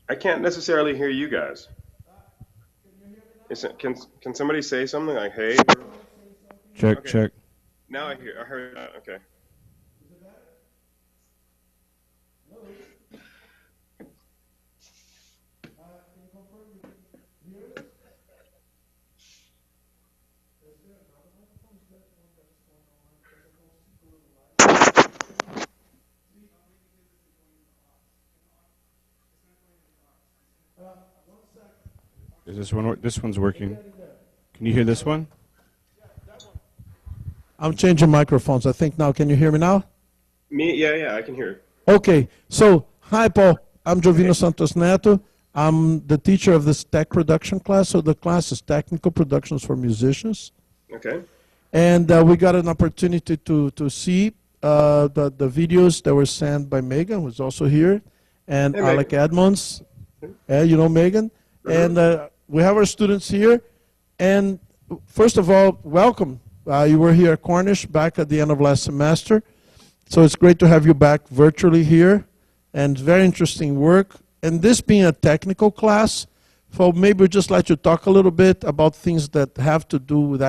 I can't necessarily hear you guys. Can somebody say something like "Hey"? Check, Okay, check. now I hear. I heard that. Okay. Is this one? This one's working. Can you hear this one? I'm changing microphones. I think now. Can you hear me now? Me? Yeah, yeah, I can hear. Okay. So, hi, Paul. I'm Hey. Jovino Santos Neto. I'm the teacher of this tech production class. So the class is technical productions for musicians. Okay. And we got an opportunity to see the videos that were sent by Megan, who's also here, and Hey, Alec Megan. Edmonds. You know Megan. Mm-hmm. And we have our students here. And first of all, welcome. You were here at Cornish back at the end of last semester. So it's great to have you back virtually here, and very interesting work. And this being a technical class, so maybe we'd just like to talk a little bit about things that have to do with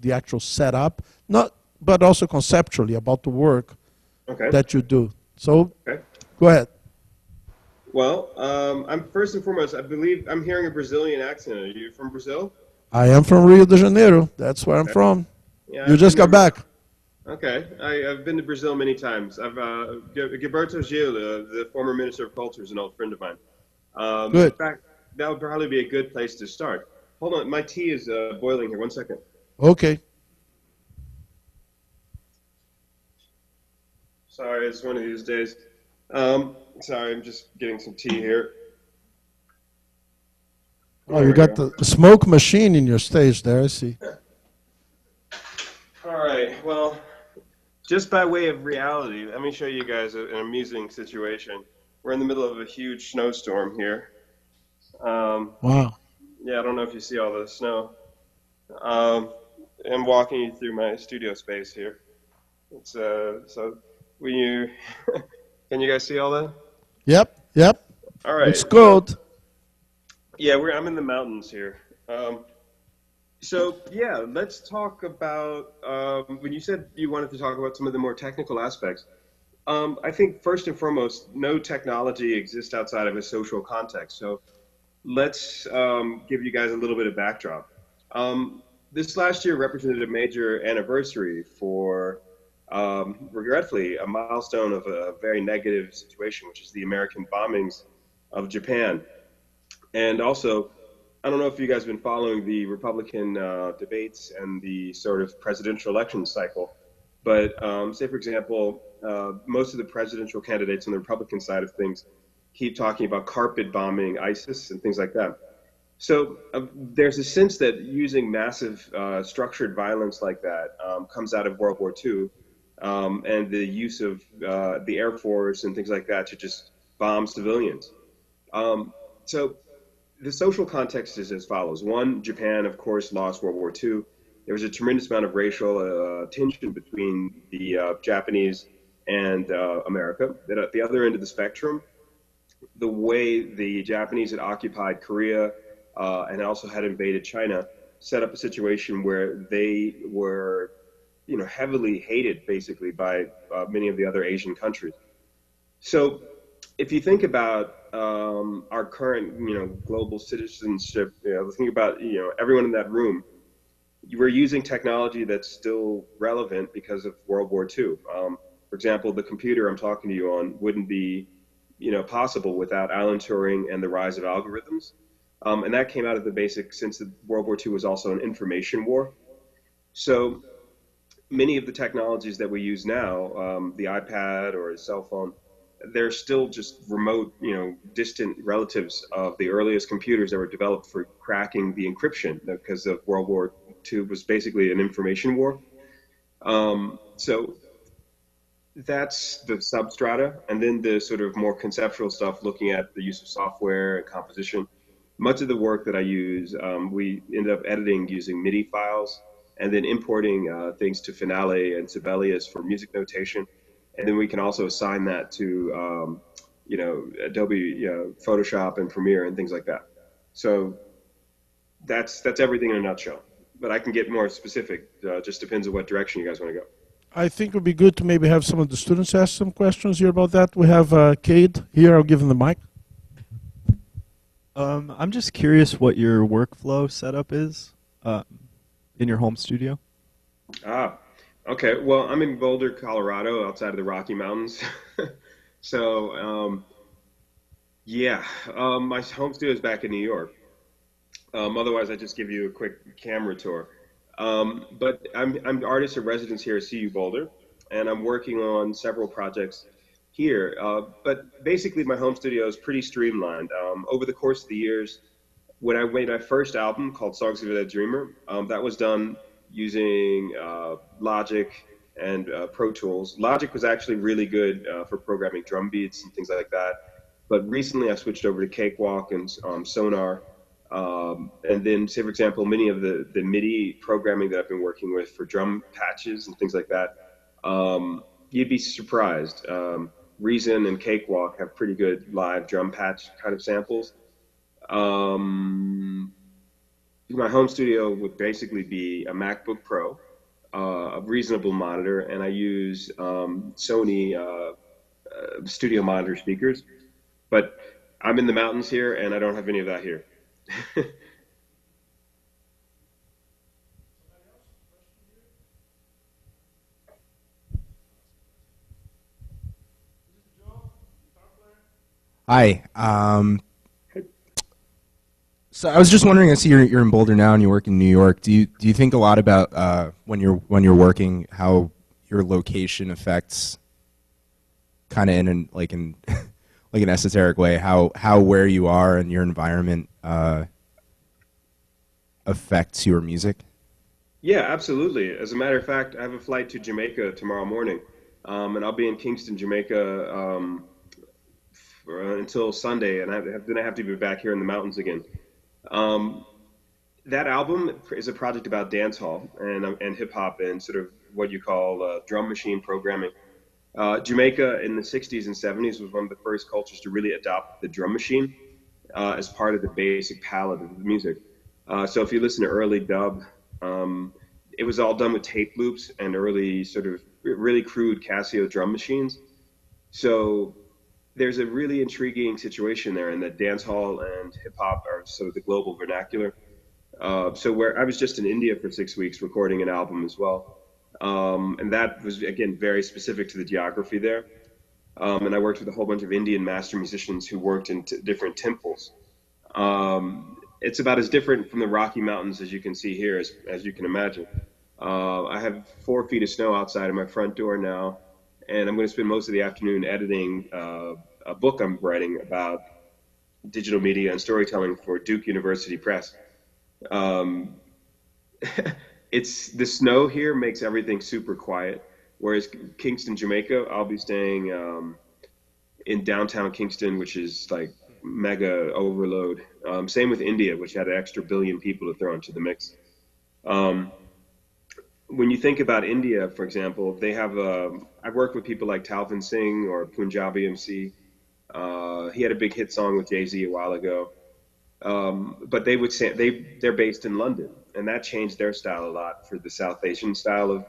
the actual setup, not, but also conceptually about the work Okay. that you do. So Okay. go ahead. Well, I'm first and foremost. I believe I'm hearing a Brazilian accent. Are you from Brazil? I am from Rio de Janeiro. That's where I'm Okay. from. Yeah, You I've just been got there. back. Okay, I've been to Brazil many times. I've Gilberto Gil, the former Minister of Culture, is an old friend of mine. In Good. fact, that would probably be a good place to start. Hold on, my tea is boiling here. One second. Okay. Sorry, it's one of these days. Sorry, I'm just getting some tea here. Oh, There you we got go. the smoke machine in your stage there, I see. All right. Well, just by way of reality, let me show you guys an amusing situation. We're in the middle of a huge snowstorm here. Um, Wow. yeah, I don't know if you see all the snow. Um, I'm walking you through my studio space here. It's so when you can you guys see all that? Yep, yep. All Looks right. So good. yeah, I'm in the mountains here. So yeah, let's talk about when you said you wanted to talk about some of the more technical aspects. I think first and foremost, no technology exists outside of a social context. So let's give you guys a little bit of backdrop. This last year represented a major anniversary for, regretfully, a milestone of a very negative situation, which is the American bombings of Japan. And also, I don't know if you guys have been following the Republican debates and the sort of presidential election cycle, but say, for example, most of the presidential candidates on the Republican side of things keep talking about carpet bombing ISIS and things like that. So there's a sense that using massive structured violence like that comes out of World War II, and the use of the Air Force and things like that to just bomb civilians. Um, so the social context is as follows. One, Japan, of course, lost World War II. There was a tremendous amount of racial tension between the Japanese and America. That at the other end of the spectrum, the way the Japanese had occupied Korea and also had invaded China set up a situation where they were, heavily hated basically by many of the other Asian countries. So if you think about our current, global citizenship, think about, everyone in that room, you were using technology that's still relevant because of World War II. For example, the computer I'm talking to you on wouldn't be, possible without Alan Turing and the rise of algorithms. And that came out of the basic sense that World War II was also an information war. So many of the technologies that we use now, the iPad or a cell phone, they're still just remote, distant relatives of the earliest computers that were developed for cracking the encryption because of World War II was basically an information war. So that's the substrata, and then the sort of more conceptual stuff, looking at the use of software and composition. Much of the work that I use, we ended up editing using MIDI files, and then importing things to Finale and Sibelius for music notation, and then we can also assign that to Adobe, Photoshop and Premiere and things like that. So that's everything in a nutshell. But I can get more specific. Just depends on what direction you guys want to go. I think it would be good to maybe have some of the students ask some questions here about that. We have Cade here. I'll give him the mic. I'm just curious what your workflow setup is in your home studio. Ah, okay. Well, I'm in Boulder, Colorado, outside of the Rocky Mountains. So, yeah, my home studio is back in New York. Otherwise, I just give you a quick camera tour. But I'm artist in residence here at CU Boulder, and I'm working on several projects here. But basically, my home studio is pretty streamlined. Over the course of the years, when I made my first album called Songs of a Dead Dreamer, that was done using Logic and Pro Tools. Logic was actually really good for programming drum beats and things like that. But recently, I switched over to Cakewalk and Sonar. And then, say, for example, many of the MIDI programming that I've been working with for drum patches and things like that, you'd be surprised. Reason and Cakewalk have pretty good live drum patch kind of samples. My home studio would basically be a MacBook Pro, a reasonable monitor, and I use Sony studio monitor speakers. But I'm in the mountains here, and I don't have any of that here. Hi. So I was just wondering. I see you're in Boulder now, and you work in New York. Do you think a lot about when you're working, how your location affects, kind of in like an like an esoteric way, how where you are and your environment affects your music? Yeah, absolutely. As a matter of fact, I have a flight to Jamaica tomorrow morning, and I'll be in Kingston, Jamaica, until Sunday, and then I have to be back here in the mountains again. Um, that album is a project about dance hall and hip hop and sort of what you call drum machine programming. Jamaica in the 60s and 70s was one of the first cultures to really adopt the drum machine as part of the basic palette of the music. So if you listen to early dub, it was all done with tape loops and early sort of really crude Casio drum machines. So there's a really intriguing situation there in that dance hall and hip hop are sort of the global vernacular. So where I was just in India for 6 weeks recording an album as well. And that was, again, very specific to the geography there. And I worked with a whole bunch of Indian master musicians who worked in different temples. It's about as different from the Rocky Mountains as you can see here, as you can imagine. I have 4 feet of snow outside of my front door now, and I'm going to spend most of the afternoon editing a book I'm writing about digital media and storytelling for Duke University Press. Um, it's the snow here makes everything super quiet, whereas Kingston, Jamaica, I'll be staying in downtown Kingston, which is like mega overload. Same with India, which had an extra billion people to throw into the mix. Um, when you think about India, for example, they have. I've worked with people like Talvin Singh or Punjabi MC. He had a big hit song with Jay-Z a while ago. But they would say they're based in London, and that changed their style a lot for the South Asian style of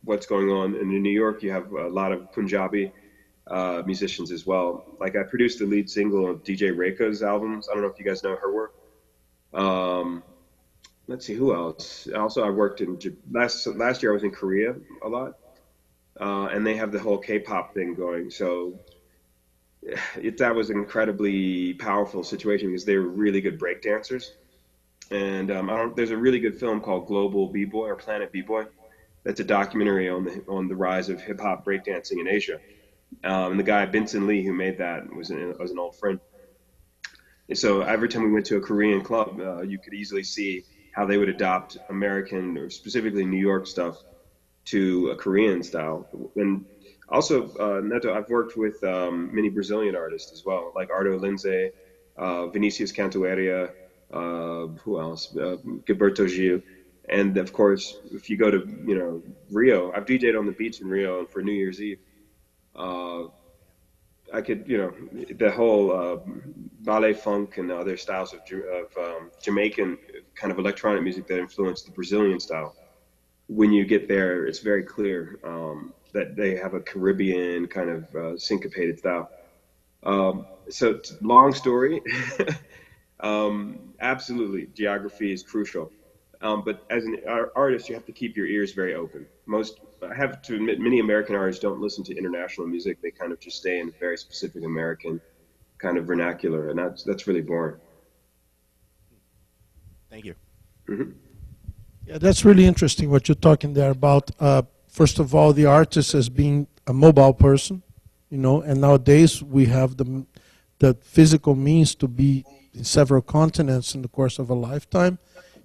what's going on. And in New York, you have a lot of Punjabi musicians as well. Like I produced the lead single of DJ Rekha's albums. I don't know if you guys know her work. Um, let's see who else. Also, I worked in last year. I was in Korea a lot, and they have the whole K-pop thing going. So that was an incredibly powerful situation because they were really good break dancers. And there's a really good film called Global B-Boy or Planet B-Boy. That's a documentary on the rise of hip hop breakdancing in Asia. And the guy Benson Lee who made that was an old friend. And so every time we went to a Korean club, you could easily see how they would adopt American or specifically New York stuff to a Korean style. And also, Neto, I've worked with many Brazilian artists as well, like Ardo Lindsay, Vinicius Cantuaria, who else? Gilberto Gil. And of course, if you go to Rio, I've DJed on the beach in Rio for New Year's Eve. I could, the whole ballet funk and other styles of, Jamaican kind of electronic music that influenced the Brazilian style. When you get there, it's very clear that they have a Caribbean kind of syncopated style. So, long story. Absolutely, geography is crucial. But as an artist, you have to keep your ears very open. I have to admit, many American artists don't listen to international music. They kind of just stay in very specific American kind of vernacular, and that's really boring. Thank you. Hmm. Yeah, that's really interesting what you're talking there about. First of all, the artist as being a mobile person, and nowadays we have the physical means to be in several continents in the course of a lifetime.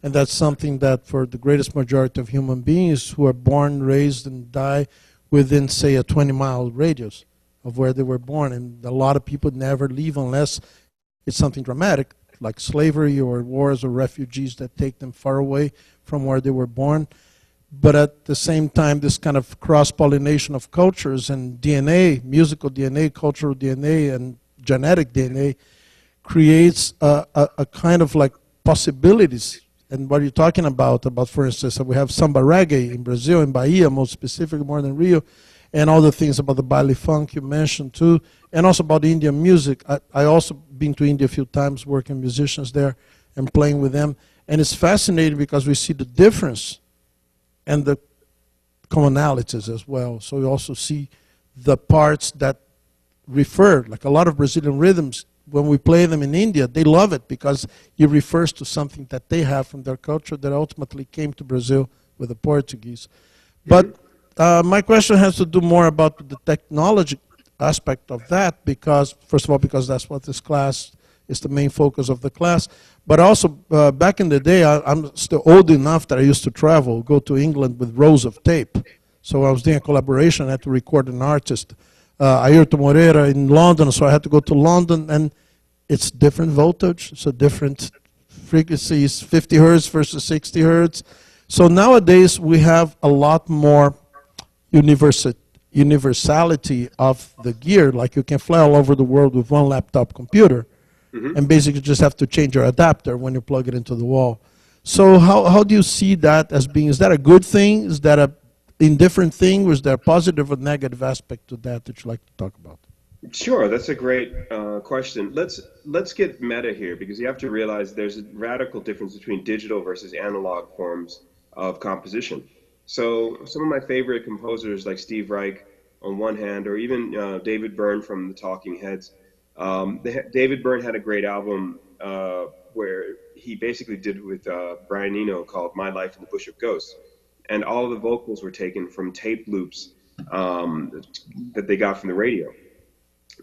And that's something that for the greatest majority of human beings who are born, raised, and die within, say, a 20-mile radius of where they were born. And a lot of people never leave unless it's something dramatic, like slavery or wars or refugees that take them far away from where they were born. But at the same time, this kind of cross-pollination of cultures and DNA, musical DNA, cultural DNA, and genetic DNA creates a kind of like possibilities. And what you're talking about, for instance, we have samba reggae in Brazil, in Bahia, most specifically, more than Rio, and all the things about the baile funk you mentioned too, and also about Indian music. I also been to India a few times, working musicians there and playing with them, and it's fascinating because we see the difference and the commonalities as well. So we also see the parts that refer, like a lot of Brazilian rhythms, when we play them in India, they love it because it refers to something that they have from their culture that ultimately came to Brazil with the Portuguese. But my question has to do more about the technology aspect of that because, first of all, because that's what this class is the main focus of the class. But also, back in the day, I'm still old enough that I used to travel, go to England with rolls of tape. So I was doing a collaboration, I had to record an artist, Ayrton Moreira in London, so I had to go to London, and it's different voltage, so different frequencies, 50 hertz versus 60 hertz. So nowadays we have a lot more universality of the gear, like you can fly all over the world with one laptop computer, and basically just have to change your adapter when you plug it into the wall. So how do you see that as being, is that a good thing? Is that a indifferent thing? Was there a positive or negative aspect to that that you'd like to talk about? Sure, that's a great question. Let's get meta here because you have to realize there's a radical difference between digital versus analog forms of composition. So some of my favorite composers like Steve Reich on one hand, or even David Byrne from the Talking Heads. David Byrne had a great album where he basically did with Brian Eno called My Life in the Bush of Ghosts. And all of the vocals were taken from tape loops that they got from the radio.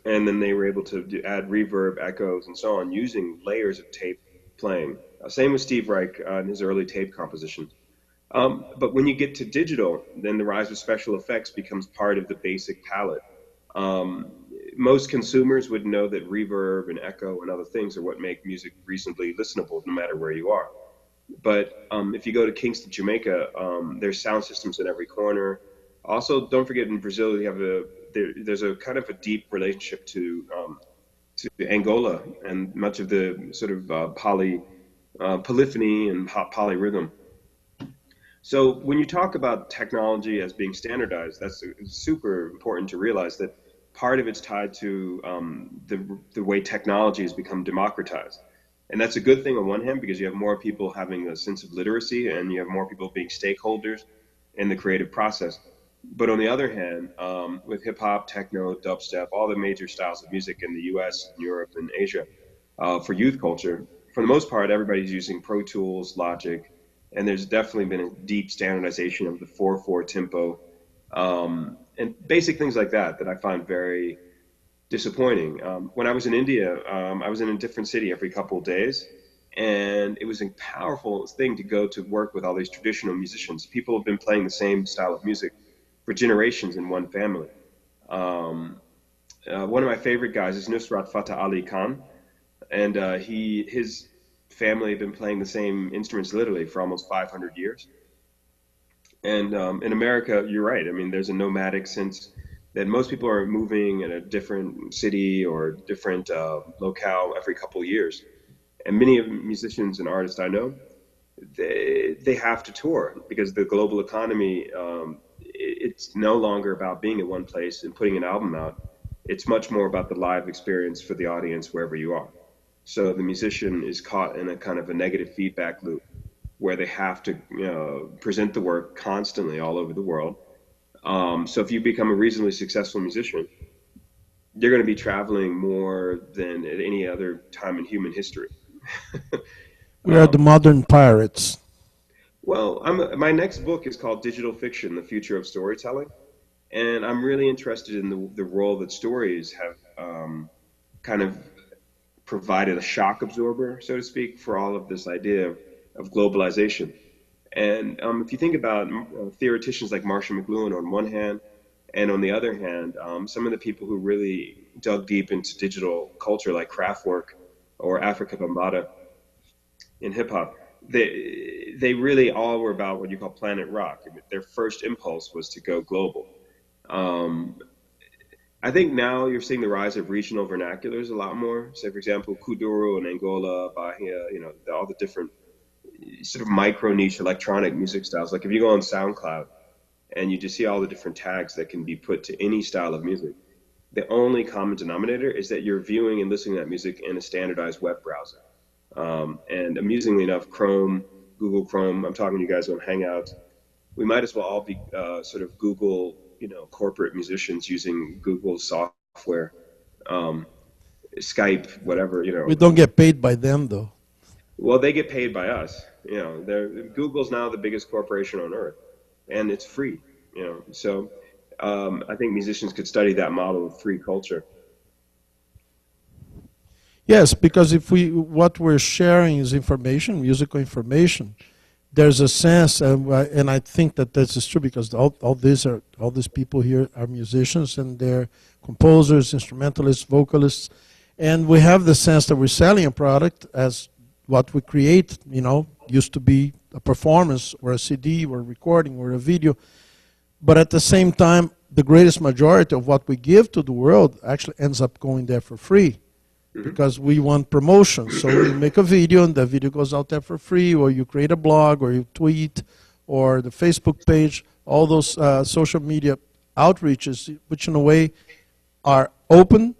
And then they were able to add reverb, echoes, and so on using layers of tape playing. Same with Steve Reich in his early tape compositions. But when you get to digital, then the rise of special effects becomes part of the basic palette. Most consumers would know that reverb and echo and other things are what make music reasonably listenable no matter where you are. But if you go to Kingston, Jamaica, there's sound systems in every corner. Also, don't forget in Brazil, you have there's a kind of a deep relationship to Angola and much of the sort of polyphony and polyrhythm. So when you talk about technology as being standardized, that's super important to realize that part of it's tied to the way technology has become democratized. And that's a good thing on one hand because you have more people having a sense of literacy and you have more people being stakeholders in the creative process. But on the other hand, with hip hop, techno, dubstep, all the major styles of music in the US, Europe, and Asia, for youth culture, for the most part, everybody's using Pro Tools, Logic, and there's definitely been a deep standardization of the 4/4 tempo, and basic things like that I find very disappointing. When I was in India, I was in a different city every couple of days, and it was a powerful thing to go to work with all these traditional musicians. People have been playing the same style of music for generations in one family. One of my favorite guys is Nusrat Fateh Ali Khan, and his family have been playing the same instruments literally for almost 500 years. And in America, you're right. I mean, there's a nomadic sense that most people are moving in a different city or different locale every couple of years. And many of the musicians and artists I know, they have to tour because the global economy, it's no longer about being in one place and putting an album out. It's much more about the live experience for the audience wherever you are. So the musician is caught in a kind of a negative feedback loop where they have to, present the work constantly all over the world. So if you become a reasonably successful musician, you're going to be traveling more than at any other time in human history. We are the modern pirates. Well, my next book is called Digital Fiction: The Future of Storytelling, and I'm really interested in the role that stories have kind of provided a shock absorber, so to speak, for all of this idea of globalization. And if you think about theoreticians like Marshall McLuhan on one hand, and on the other hand, some of the people who really dug deep into digital culture, like Kraftwerk or Afrika Bambaataa in hip hop, they really all were about what you call planet rock. Their first impulse was to go global. I think now you're seeing the rise of regional vernaculars a lot more. Say, for example, Kuduro in Angola, Bahia, all the different sort of micro niche electronic music styles. Like if you go on SoundCloud and you just see all the different tags that can be put to any style of music, the only common denominator is that you're viewing and listening to that music in a standardized web browser. And amusingly enough, Chrome, Google Chrome, I'm talking to you guys on Hangouts, we might as well all be sort of Google, corporate musicians using Google software, Skype, whatever, We don't get paid by them, though. Well, they get paid by us. Google's now the biggest corporation on earth, and it's free. So I think musicians could study that model of free culture. Yes, because what we're sharing is information, musical information. There's a sense, and I think that this is true because all these people here are musicians and they're composers, instrumentalists, vocalists, and we have the sense that we're selling a product as what we create, used to be a performance or a CD or a recording or a video. But at the same time, the greatest majority of what we give to the world actually ends up going there for free because we want promotion. So you make a video and the video goes out there for free, or you create a blog or you tweet or the Facebook page, all those social media outreaches, which in a way are open.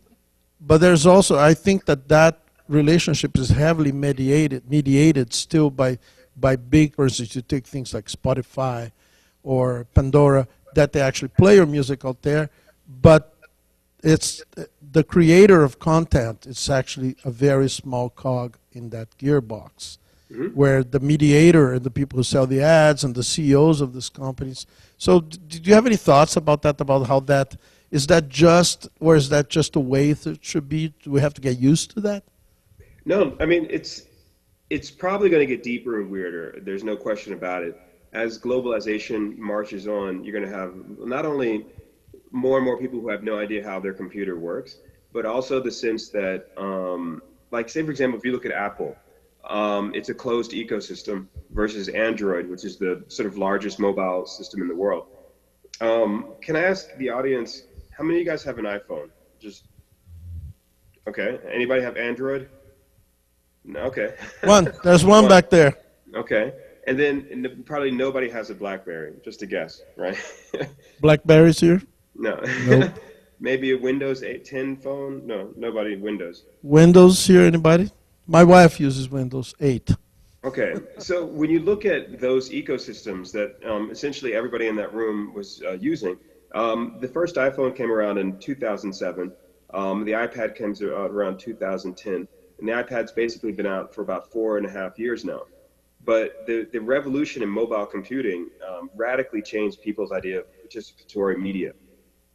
But there's also, I think that relationship is heavily mediated still by big persons. You take things like Spotify or Pandora, that they actually play your music out there, but it's the creator of content. It's actually a very small cog in that gearbox, where the mediator and the people who sell the ads and the CEOs of these companies. So, do you have any thoughts about that? About how that is that just, or is that just the way it should be? Do we have to get used to that? No, I mean, it's probably going to get deeper and weirder. There's no question about it. As globalization marches on, you're going to have not only more and more people who have no idea how their computer works, but also the sense that, like, say, for example, if you look at Apple, it's a closed ecosystem versus Android, which is the sort of largest mobile system in the world. Can I ask the audience, how many of you guys have an iPhone? Okay. Anybody have Android? No, okay. There's one back there. Okay. And then probably nobody has a BlackBerry, just a guess, right? BlackBerry's here? No. Nope. Maybe a Windows 10 phone? No, nobody Windows. Windows here, anybody? My wife uses Windows 8. Okay. So when you look at those ecosystems that essentially everybody in that room was using, the first iPhone came around in 2007. The iPad came around 2010. And the iPad's basically been out for about 4.5 years now. But the revolution in mobile computing radically changed people's idea of participatory media.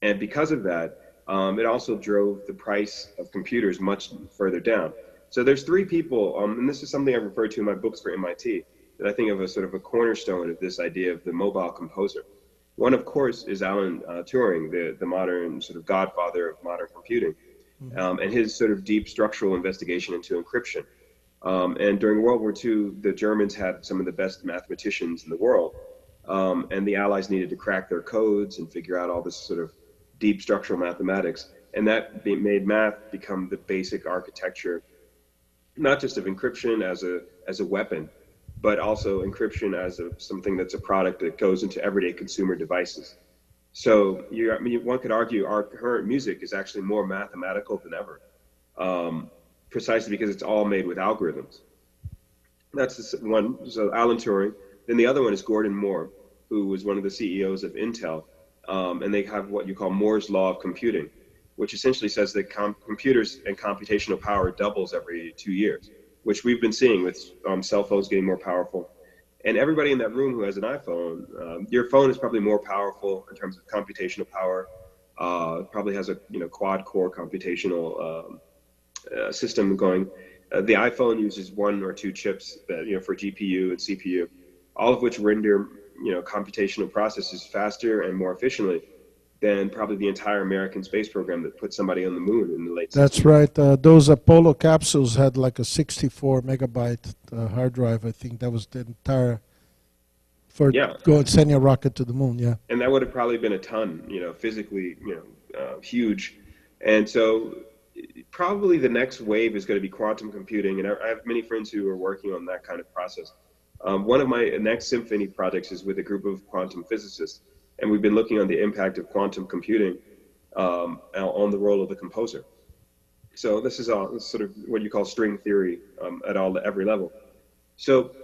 And because of that, it also drove the price of computers much further down. So there's three people, and this is something I refer to in my books for MIT, that I think of as sort of a cornerstone of this idea of the mobile composer. One, of course, is Alan Turing, the modern sort of godfather of modern computing, and his sort of deep structural investigation into encryption. And during World War II, the Germans had some of the best mathematicians in the world, and the Allies needed to crack their codes and figure out all this sort of deep structural mathematics, and that made math become the basic architecture, not just of encryption as a weapon, but also encryption as something that's a product that goes into everyday consumer devices. So one could argue our current music is actually more mathematical than ever, precisely because it's all made with algorithms. That's one. So Alan Turing. Then the other one is Gordon Moore, who was one of the CEOs of Intel, and they have what you call Moore's law of computing, which essentially says that computers and computational power doubles every 2 years, which we've been seeing with cell phones getting more powerful. And everybody in that room who has an iPhone, your phone is probably more powerful in terms of computational power. Probably has a quad-core computational system going. The iPhone uses 1 or 2 chips that, for GPU and CPU, all of which render computational processes faster and more efficiently than probably the entire American space program that put somebody on the moon in the late 60s. That's right. Those Apollo capsules had like a 64 megabyte hard drive. I think that was the entire for sending a rocket to the moon. Yeah. And that would have probably been a ton, physically, huge. And so probably the next wave is going to be quantum computing. And I have many friends who are working on that kind of process. One of my next Symphony projects is with a group of quantum physicists. And we've been looking on the impact of quantum computing on the role of the composer. So this is sort of what you call string theory at every level. So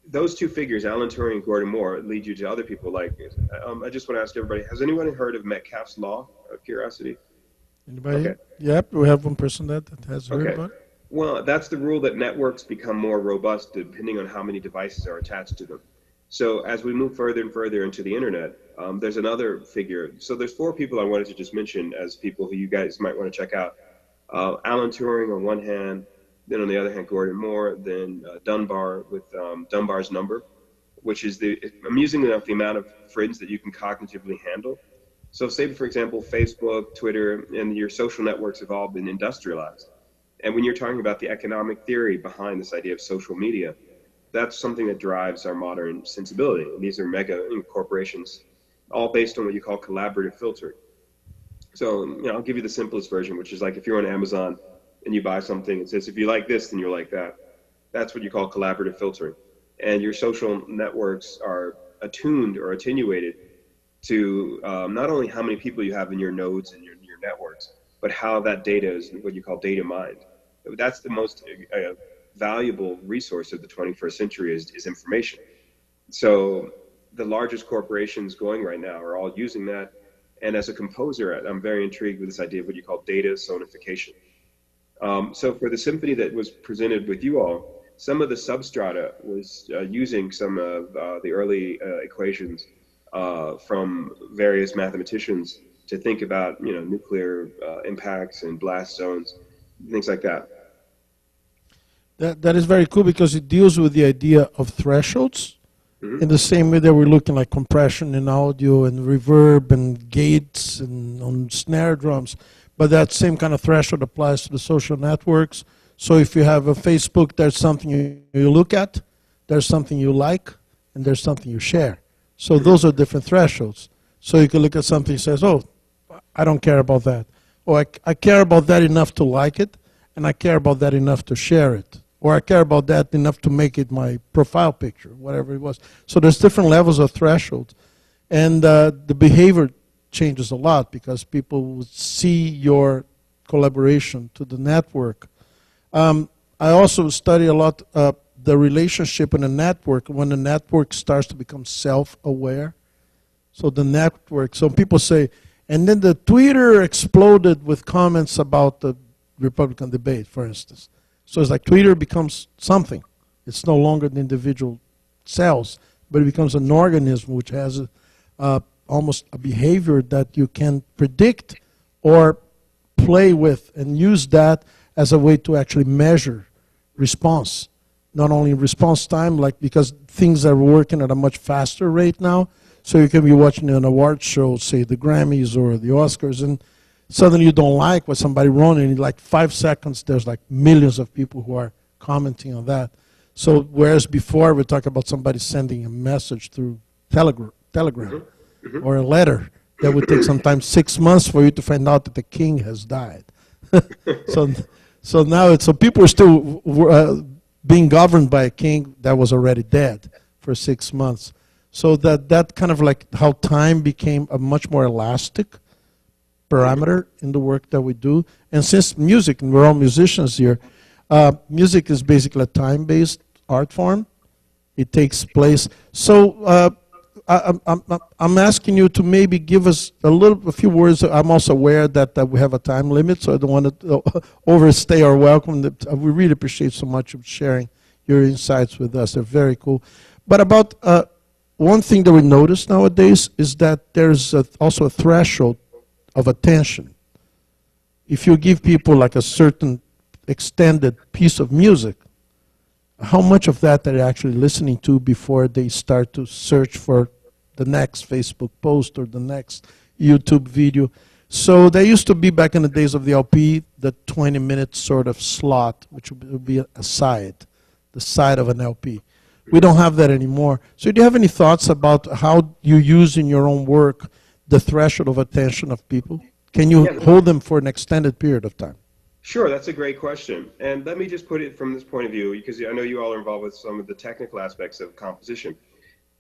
those two figures, Alan Turing and Gordon Moore, lead you to other people like, I just want to ask everybody, has anyone heard of Metcalfe's Law of Curiosity? Anybody? Okay. Yep, we have one person that has heard about it. Well, that's the rule that networks become more robust depending on how many devices are attached to them. So as we move further and further into the internet, there's another figure. So there's 4 people I wanted to just mention as people who you guys might want to check out. Alan Turing on one hand, then on the other hand, Gordon Moore, then Dunbar with Dunbar's number, which is amusing enough the amount of friends that you can cognitively handle. So say, for example, Facebook, Twitter, and your social networks have all been industrialized. And when you're talking about the economic theory behind this idea of social media, that's something that drives our modern sensibility. And these are mega corporations, all based on what you call collaborative filtering. So, I'll give you the simplest version, which is like if you're on Amazon and you buy something, it says, if you like this, then you're like that. That's what you call collaborative filtering. And your social networks are attuned or attenuated to not only how many people you have in your nodes and your networks, but how that data is what you call data mined. That's the most valuable resource of the 21st century is information. So the largest corporations going right now are all using that. And as a composer, I'm very intrigued with this idea of what you call data sonification. So for the symphony that was presented with you all, some of the substrata was using some of the early equations from various mathematicians to think about, nuclear impacts and blast zones, things like that. That is very cool because it deals with the idea of thresholds in the same way that we're looking like compression in audio and reverb and gates and on snare drums. But that same kind of threshold applies to the social networks. So if you have a Facebook, there's something you look at, there's something you like, and there's something you share. So those are different thresholds. So you can look at something and says, oh, I don't care about that. Or I care about that enough to like it, and I care about that enough to share it. Or I care about that enough to make it my profile picture, whatever it was. So there's different levels of thresholds. And the behavior changes a lot because people would see your collaboration to the network. I also study a lot the relationship in a network when the network starts to become self-aware. So the network, some people say, and then the Twitter exploded with comments about the Republican debate, for instance. So it's like Twitter becomes something. It's no longer the individual cells, but it becomes an organism which has almost a behavior that you can predict or play with and use that as a way to actually measure response. Not only response time, like because things are working at a much faster rate now, so you can be watching an award show, say the Grammys or the Oscars, and suddenly you don't like what somebody wrote, and in like 5 seconds, there's like millions of people who are commenting on that. So whereas before we talk about somebody sending a message through Telegram or a letter, that would take sometimes 6 months for you to find out that the king has died. so, so now so people are still being governed by a king that was already dead for 6 months. So that kind of like how time became a much more elastic parameter in the work that we do. And since music, and we're all musicians here, music is basically a time-based art form. It takes place. So I'm asking you to maybe give us a few words. I'm also aware that we have a time limit, so I don't want to overstay our welcome. We really appreciate so much of sharing your insights with us. They're very cool. But about one thing that we notice nowadays is that there's also a threshold of attention. If you give people like a certain extended piece of music, how much of that they're actually listening to before they start to search for the next Facebook post or the next YouTube video. So there used to be, back in the days of the LP, the 20-minute sort of slot, which would be a side, the side of an LP. We don't have that anymore. So do you have any thoughts about how you use in your own work the threshold of attention of people? Can you hold them for an extended period of time? Sure, that's a great question. And let me just put it from this point of view, because I know you all are involved with some of the technical aspects of composition.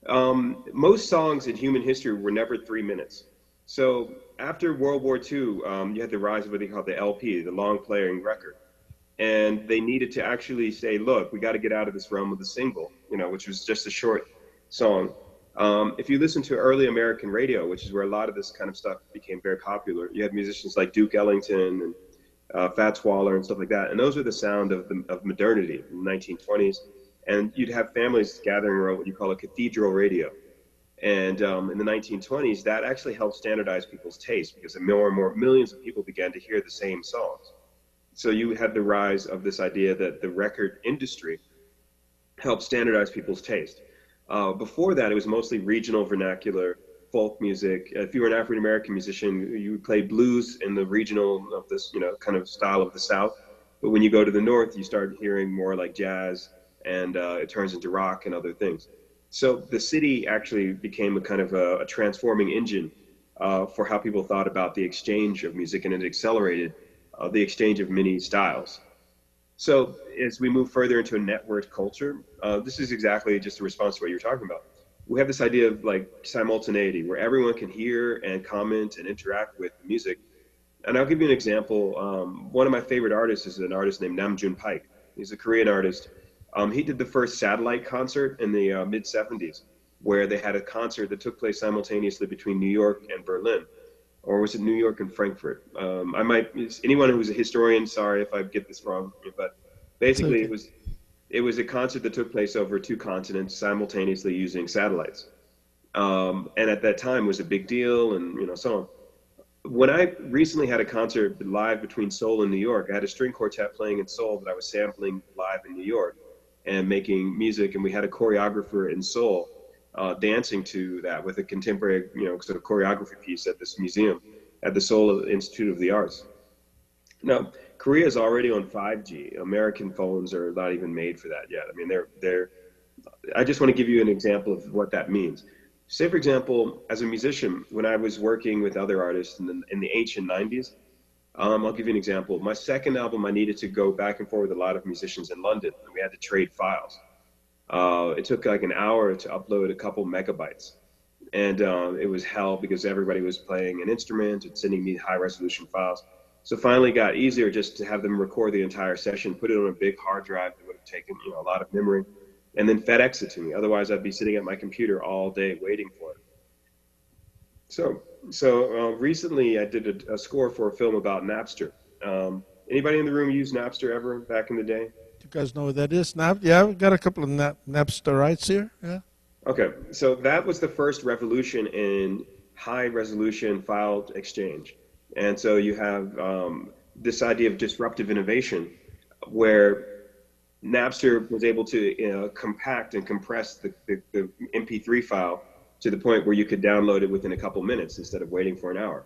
Most songs in human history were never 3 minutes. So after World War II, you had the rise of what they call the LP, the long playing record. And they needed to actually say, look, we got to get out of this realm of the single, which was just a short song. If you listen to early American radio, which is where a lot of this kind of stuff became very popular, you had musicians like Duke Ellington and Fats Waller and stuff like that, and those are the sound of modernity in the 1920s. And you'd have families gathering around what you call a cathedral radio. And in the 1920s, that actually helped standardize people's taste, because more and more millions of people began to hear the same songs. So you had the rise of this idea that the record industry helped standardize people's taste. Before that, it was mostly regional vernacular folk music. If you were an African American musician, you would play blues in the regional of this, kind of style of the South. But when you go to the North, you start hearing more like jazz, and it turns into rock and other things. So the city actually became a kind of a transforming engine for how people thought about the exchange of music, and it accelerated the exchange of many styles. So as we move further into a networked culture, this is exactly just a response to what you're talking about. We have this idea of like simultaneity, where everyone can hear and comment and interact with music. And I'll give you an example. One of my favorite artists is an artist named Namjoon Paik. He's a Korean artist. He did the first satellite concert in the mid-'70s, where they had a concert that took place simultaneously between New York and Berlin. Or was it New York and Frankfurt? Anyone who's a historian, sorry if I get this wrong, but basically it was a concert that took place over 2 continents simultaneously using satellites. And at that time was a big deal, and so on. When I recently had a concert live between Seoul and New York, I had a string quartet playing in Seoul that I was sampling live in New York and making music, and we had a choreographer in Seoul dancing to that with a contemporary, sort of choreography piece at this museum at the Seoul Institute of the Arts. Now, Korea is already on 5G. American phones are not even made for that yet. I mean, I just want to give you an example of what that means. Say, for example, as a musician, when I was working with other artists in the '80s and '90s, I'll give you an example. My second album, I needed to go back and forth with a lot of musicians in London, and we had to trade files. It took like an hour to upload a couple megabytes. And it was hell, because everybody was playing an instrument and sending me high-resolution files. So finally it got easier just to have them record the entire session, put it on a big hard drive that would have taken a lot of memory, and then FedEx it to me. Otherwise, I'd be sitting at my computer all day waiting for it. So recently I did a score for a film about Napster. Anybody in the room use Napster ever back in the day? You guys know what that is? Yeah, we've got a couple of Napsterites here. Yeah. Okay, so that was the first revolution in high-resolution file exchange. And so you have this idea of disruptive innovation, where Napster was able to compact and compress the MP3 file to the point where you could download it within a couple minutes instead of waiting for an hour.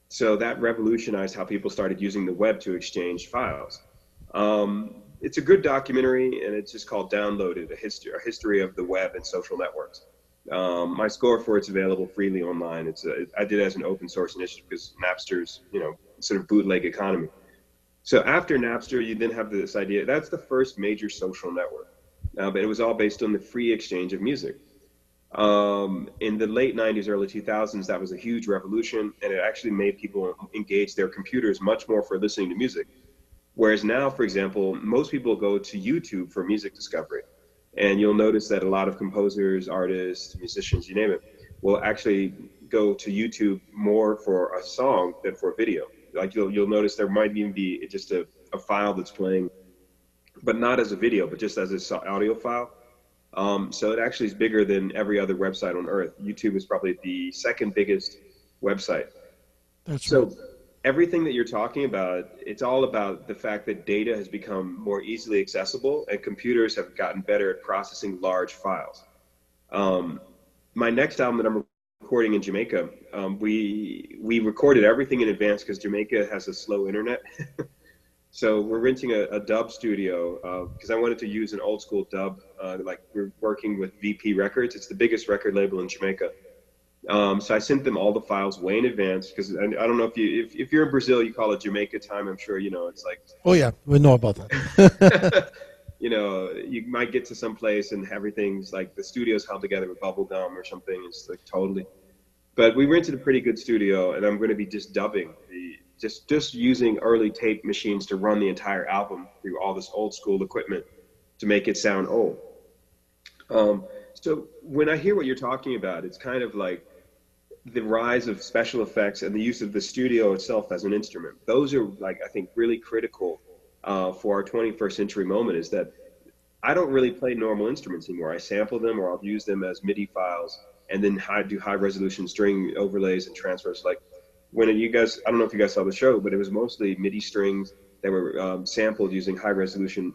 So that revolutionized how people started using the web to exchange files. It's a good documentary, and it's just called Downloaded, a history of the web and social networks. My score for it's available freely online. I did it as an open source initiative because Napster's, sort of bootleg economy. So after Napster, you then have this idea. That's the first major social network. But it was all based on the free exchange of music. In the late 90s, early 2000s, that was a huge revolution, and it actually made people engage their computers much more for listening to music. Whereas now, for example, most people go to YouTube for music discovery. And you'll notice that a lot of composers, artists, musicians, you name it, will actually go to YouTube more for a song than for a video. Like you'll notice there might even be just a file that's playing, but not as a video, but just as an audio file. So it actually is bigger than every other website on earth. YouTube is probably the second biggest website. That's So right. everything that you're talking about, it's all about the fact that data has become more easily accessible and computers have gotten better at processing large files. My next album that I'm recording in Jamaica, we recorded everything in advance because Jamaica has a slow internet. So we're renting a dub studio because I wanted to use an old school dub. Like we're working with VP Records. It's the biggest record label in Jamaica. So I sent them all the files way in advance because I don't know if you're in Brazil, you call it Jamaica time. I'm sure it's like Oh yeah, we know about that. you might get to some place and everything's like the studio's held together with bubble gum or something. It's like totally. But we rented a pretty good studio, and I'm going to be just dubbing just using early tape machines to run the entire album through all this old school equipment to make it sound old. So when I hear what you're talking about, it's kind of like the rise of special effects and the use of the studio itself as an instrument. Those are like, I think, really critical for our 21st century moment is that I don't really play normal instruments anymore. I sample them or I'll use them as MIDI files and then do high resolution string overlays and transfers. Like when you guys, I don't know if you guys saw the show, but it was mostly MIDI strings that were sampled using high resolution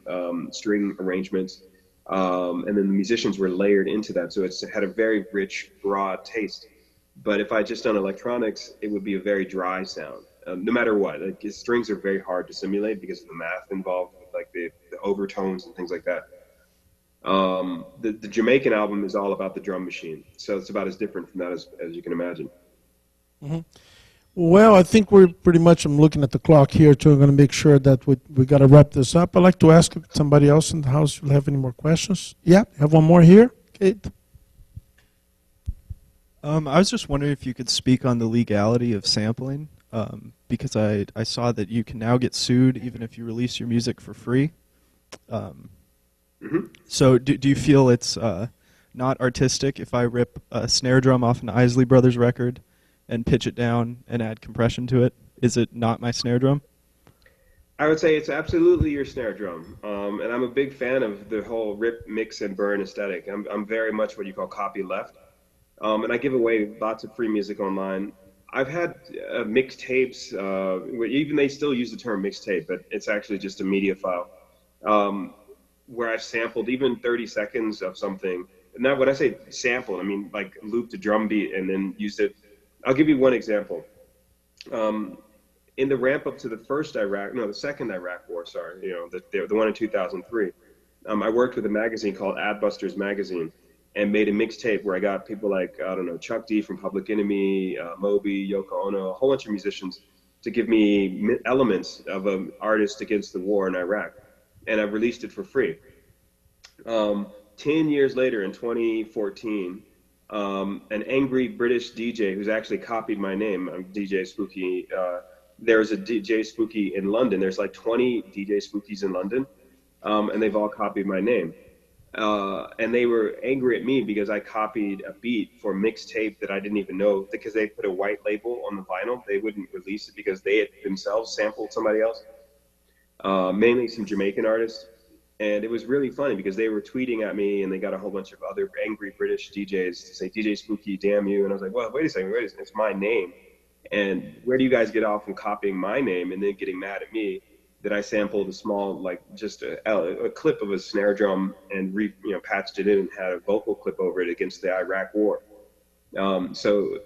string arrangements. And then the musicians were layered into that. So it had a very rich, broad taste. But if I just done electronics, it would be a very dry sound, no matter what. Like, strings are very hard to simulate because of the math involved, with like the overtones and things like that. The Jamaican album is all about the drum machine, so it's about as different from that as you can imagine. Well, I think we're pretty much, I'm looking at the clock here too. I'm going to make sure that we got to wrap this up. I'd like to ask if somebody else in the house will have any more questions. Yeah, have one more here, Kate. I was just wondering if you could speak on the legality of sampling, because I saw that you can now get sued even if you release your music for free. So do you feel it's not artistic if I rip a snare drum off an Isley Brothers record and pitch it down and add compression to it? Is it not my snare drum? I would say it's absolutely your snare drum, and I'm a big fan of the whole rip, mix, and burn aesthetic. I'm very much what you call copy left. And I give away lots of free music online. I've had mixtapes, even they still use the term mixtape, but it's actually just a media file, where I've sampled even 30 seconds of something. Now, when I say sample, I mean like looped a drum beat and then used it. I'll give you one example. In the ramp up to the second Iraq war, sorry, the one in 2003, I worked with a magazine called Adbusters Magazine, and made a mixtape where I got people like, I don't know, Chuck D from Public Enemy, Moby, Yoko Ono, a whole bunch of musicians to give me elements of an artist against the war in Iraq. And I released it for free. 10 years later, in 2014, an angry British DJ who's actually copied my name, I'm DJ Spooky. There's a DJ Spooky in London. There's like 20 DJ Spookies in London, and they've all copied my name. And they were angry at me because I copied a beat for a mixtape that I didn't even know, because they put a white label on the vinyl. They wouldn't release it because they had themselves sampled somebody else, mainly some Jamaican artists. And it was really funny because they were tweeting at me and they got a whole bunch of other angry British DJs to say, DJ Spooky, damn you. And I was like, well, wait a second, it's my name. And where do you guys get off from copying my name and then getting mad at me that I sampled a small, like just a clip of a snare drum and patched it in and had a vocal clip over it against the Iraq war. So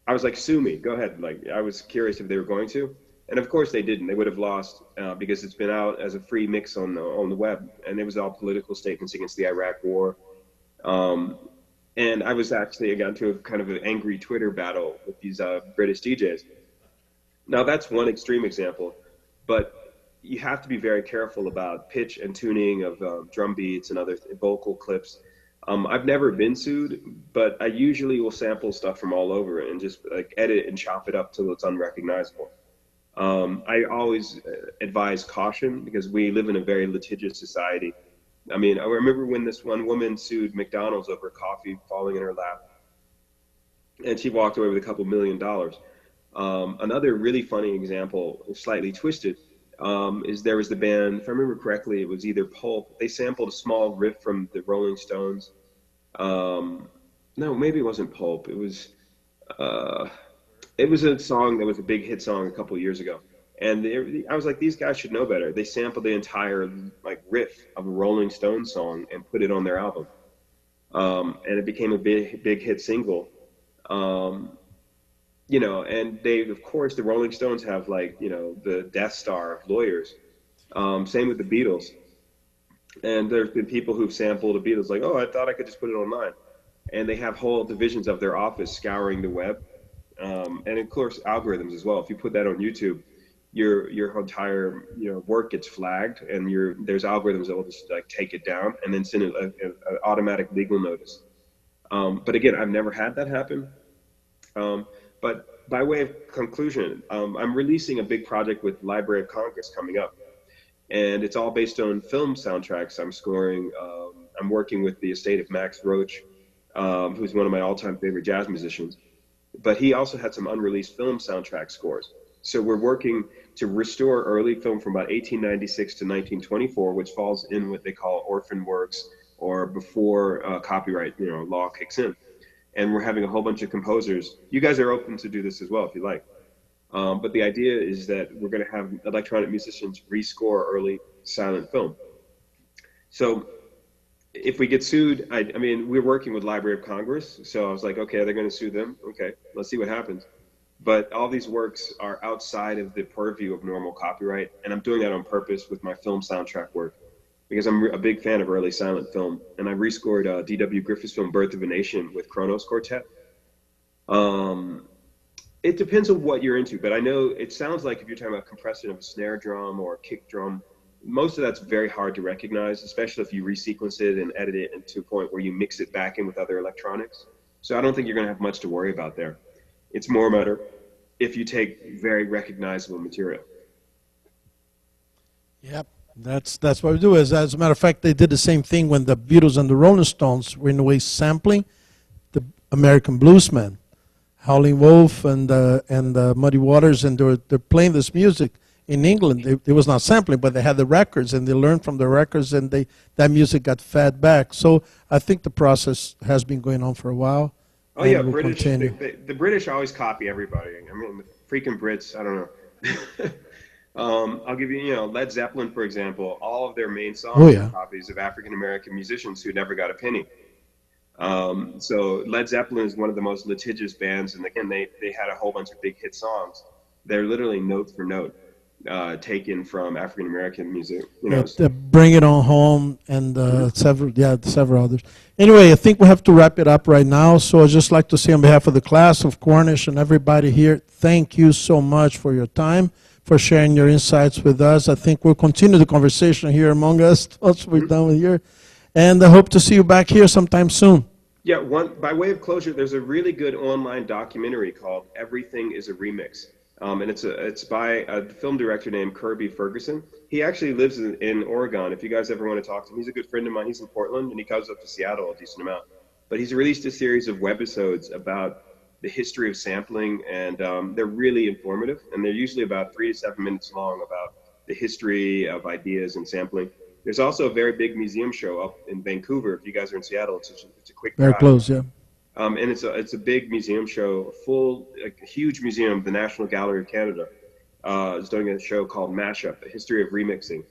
I was like, sue me, go ahead. Like, I was curious if they were going to. And of course they didn't. They would have lost because it's been out as a free mix on the web. And it was all political statements against the Iraq war. And I got into a kind of an angry Twitter battle with these British DJs. Now that's one extreme example, but you have to be very careful about pitch and tuning of drum beats and other vocal clips. I've never been sued, but I usually will sample stuff from all over and just like edit and chop it up till it's unrecognizable. I always advise caution because we live in a very litigious society. I mean, I remember when this one woman sued McDonald's over coffee falling in her lap, and she walked away with $2 million. Another really funny example, slightly twisted, is there was the band, if I remember correctly, it was either Pulp. They sampled a small riff from the Rolling Stones. No, maybe it wasn't Pulp. It was a song that was a big hit song a couple of years ago. And I was like, these guys should know better. They sampled the entire like riff of a Rolling Stones song and put it on their album. And it became a big hit single. You know, and of course, the Rolling Stones have like, you know, the Death Star of lawyers. Same with the Beatles. And there's been people who've sampled the Beatles like, oh, I thought I could just put it online. And they have whole divisions of their office scouring the web. And of course, algorithms as well. If you put that on YouTube, your entire work gets flagged, and there's algorithms that will just like take it down and then send an automatic legal notice. But again, I've never had that happen. But by way of conclusion, I'm releasing a big project with Library of Congress coming up, and it's all based on film soundtracks I'm scoring. I'm working with the estate of Max Roach, who's one of my all-time favorite jazz musicians. But he also had some unreleased film soundtrack scores. So we're working to restore early film from about 1896 to 1924, which falls in what they call orphan works, or before copyright law kicks in. And we're having a whole bunch of composers. You guys are open to do this as well if you like. But the idea is that we're going to have electronic musicians rescore early silent film. So if we get sued, I mean, we're working with Library of Congress. So I was like, okay, they're going to sue them. Okay, let's see what happens. But all these works are outside of the purview of normal copyright. And I'm doing that on purpose with my film soundtrack work, because I'm a big fan of early silent film. And I rescored D.W. Griffith's film Birth of a Nation with Kronos Quartet. It depends on what you're into, but I know it sounds like if you're talking about compression of a snare drum or a kick drum, most of that's very hard to recognize, especially if you resequence it and edit it into a point where you mix it back in with other electronics. So I don't think you're going to have much to worry about there. It's more a matter if you take very recognizable material. Yep, that's what we do. As a matter of fact, they did the same thing when the Beatles and the Rolling Stones were in a way sampling the American Bluesmen, Howlin' Wolf and Muddy Waters, and they're playing this music in England. It was not sampling, but they had the records, and they learned from the records, and that music got fed back. So I think the process has been going on for a while. Oh yeah, British. The British always copy everybody. I mean, the freaking Brits. I don't know. I'll give you, Led Zeppelin, for example. All of their main songs are copies of African American musicians who never got a penny. So Led Zeppelin is one of the most litigious bands, and again, they had a whole bunch of big hit songs. They're literally note for note taken from African American music. Bring It On Home and several others. Anyway, I think we have to wrap it up right now. So I'd just like to say on behalf of the class of Cornish and everybody here, thank you so much for your time, for sharing your insights with us. I think we'll continue the conversation here among us once we're done with here. And I hope to see you back here sometime soon. Yeah, by way of closure, there's a really good online documentary called Everything is a Remix. And it's by a film director named Kirby Ferguson. He actually lives in Oregon. If you guys ever want to talk to him, he's a good friend of mine. He's in Portland, and he comes up to Seattle a decent amount. But he's released a series of webisodes about the history of sampling, and they're really informative. And they're usually about 3 to 7 minutes long about the history of ideas and sampling. There's also a very big museum show up in Vancouver. If you guys are in Seattle, it's a quick drive. Very close, yeah. And it's a big museum show, a huge museum. The National Gallery of Canada is doing a show called Mashup: A History of Remixing.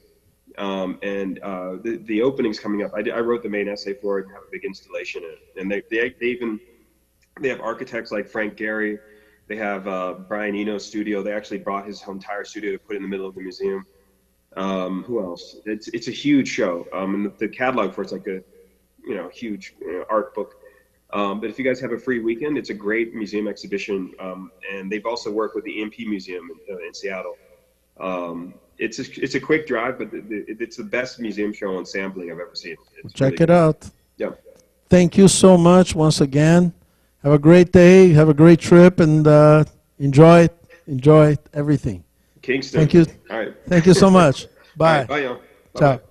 And the opening's coming up. I wrote the main essay for it and have a big installation in it. And they have architects like Frank Gehry. They have Brian Eno's studio. They actually brought his entire studio to put in the middle of the museum. Who else? It's a huge show. And the catalog for it's like a huge art book. But if you guys have a free weekend, it's a great museum exhibition, and they've also worked with the EMP Museum in Seattle. It's a quick drive, but it's the best museum show on sampling I've ever seen. It's Check really it good. out. Yeah. Thank you so much once again. Have a great day. Have a great trip, and enjoy everything. Kingston. Thank you. All right. Thank you so much. All Bye. right, bye, y'all. Ciao.